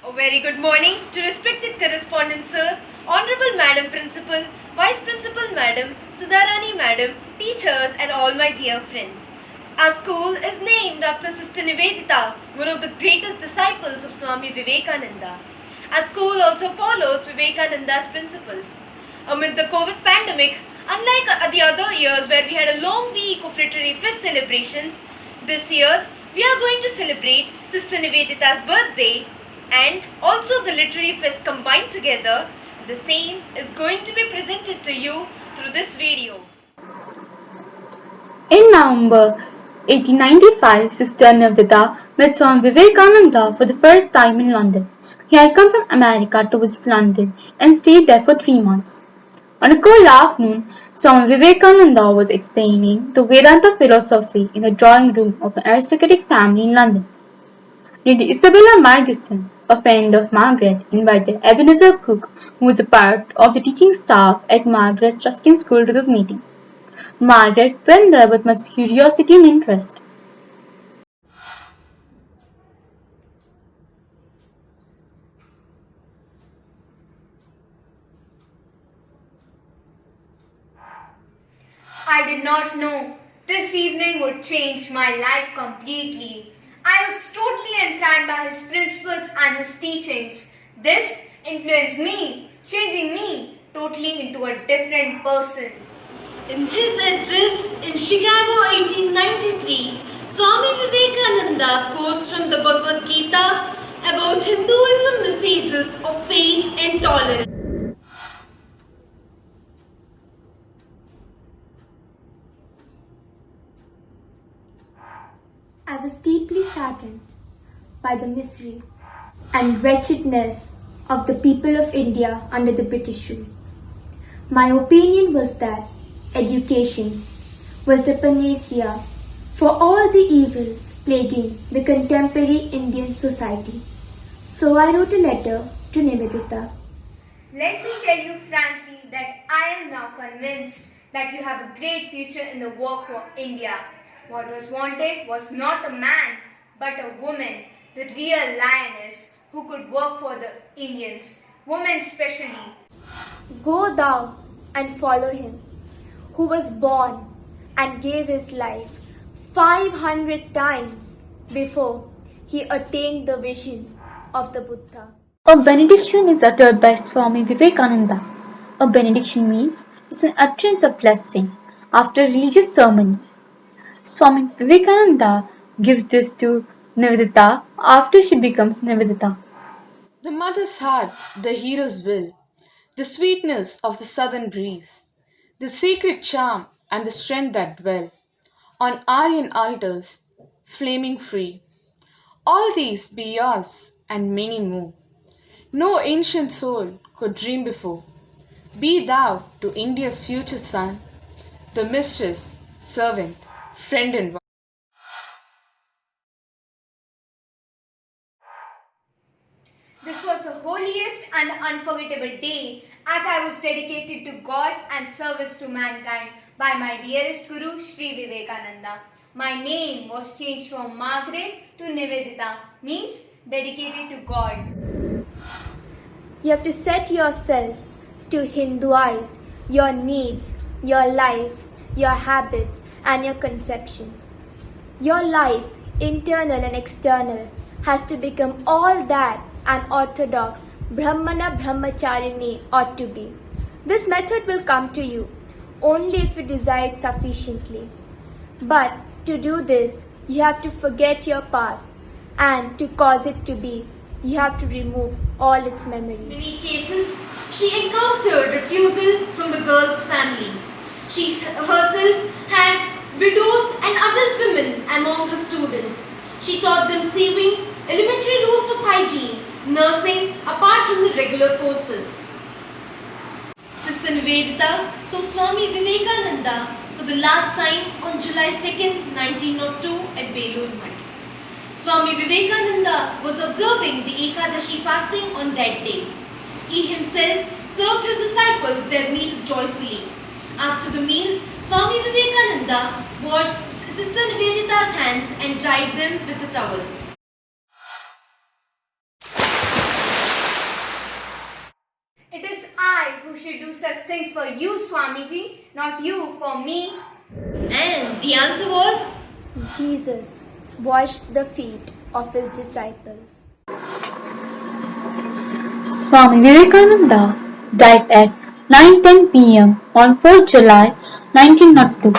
A very good morning to respected correspondent sir, Honorable Madam Principal, Vice Principal Madam, Sudharani Madam, teachers and all my dear friends. Our school is named after Sister Nivedita, one of the greatest disciples of Swami Vivekananda. Our school also follows Vivekananda's principles. Amid the COVID pandemic, unlike the other years where we had a long week of literary fest celebrations, this year we are going to celebrate Sister Nivedita's birthday and also the literary fest combined together. The same is going to be presented to you through this video. In November 1895, Sister Nivedita met Swami Vivekananda for the first time in London. He had come from America to visit London and stayed there for 3 months. On a cold afternoon, Swami Vivekananda was explaining the Vedanta philosophy in the drawing room of an aristocratic family in London. Lady Isabella Margison, a friend of Margaret, invited Ebenezer Cook, who was a part of the teaching staff at Margaret's Ruskin School, to this meeting. Margaret went there with much curiosity and interest. I did not know this evening would change my life completely. I was totally entranced by his principles and his teachings. This influenced me, changing me totally into a different person. In his address in Chicago 1893, Swami Vivekananda quotes from the Bhagavad Gita about Hinduism messages of faith and tolerance. I was deeply saddened by the misery and wretchedness of the people of India under the British rule. My opinion was that education was the panacea for all the evils plaguing the contemporary Indian society. So I wrote a letter to Nivedita. Let me tell you frankly that I am now convinced that you have a great future in the work for India. What was wanted was not a man, but a woman, the real lioness who could work for the Indians, women especially. Go thou and follow him, who was born and gave his life 500 times before he attained the vision of the Buddha. A benediction is uttered by Swami Vivekananda. A benediction means it's an utterance of blessing after a religious ceremony. Swami Vivekananda gives this to Nivedita after she becomes Nivedita. The mother's heart, the hero's will, the sweetness of the southern breeze, the sacred charm and the strength that dwell on Aryan altars, flaming free. All these be yours and many more. No ancient soul could dream before. Be thou to India's future son, the mistress, servant, friend and wife. This was the holiest and unforgettable day as I was dedicated to God and service to mankind by my dearest Guru Sri Vivekananda. My name was changed from Margaret to Nivedita, means dedicated to God. You have to set yourself to Hinduize your needs, your life, your habits, and your conceptions. Your life, internal and external, has to become all that an orthodox Brahmana Brahmacharini ought to be. This method will come to you only if you desire it sufficiently. But to do this, you have to forget your past, and to cause it to be, you have to remove all its In memories. many cases, she encountered refusal from the girl's family. She herself had widows and adult women among her students. She taught them saving, elementary rules of hygiene, nursing apart from the regular courses. Sister Nivedita saw Swami Vivekananda for the last time on July 2nd, 1902 at Belur Math. Swami Vivekananda was observing the Ekadashi fasting on that day. He himself served his disciples their meals joyfully. After the meals, Swami Vivekananda washed Sister Nivedita's hands and dried them with a towel. I who should do such things for you, Swamiji, not you for me. And the answer was? Jesus washed the feet of his disciples. Swami Vivekananda died at 9:10 p.m. on 4th July 1902.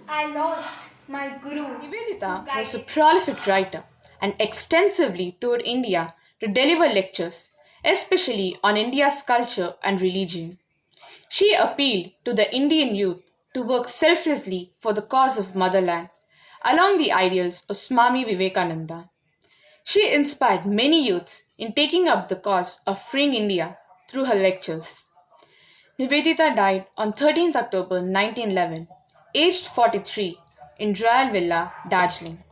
I lost my guru who Nivedita was a guided. prolific writer and extensively toured India to deliver lectures, especially on India's culture and religion. She appealed to the Indian youth to work selflessly for the cause of motherland, along the ideals of Swami Vivekananda. She inspired many youths in taking up the cause of freeing India through her lectures. Nivedita died on 13th October 1911, aged 43, in Royal Villa, Darjeeling.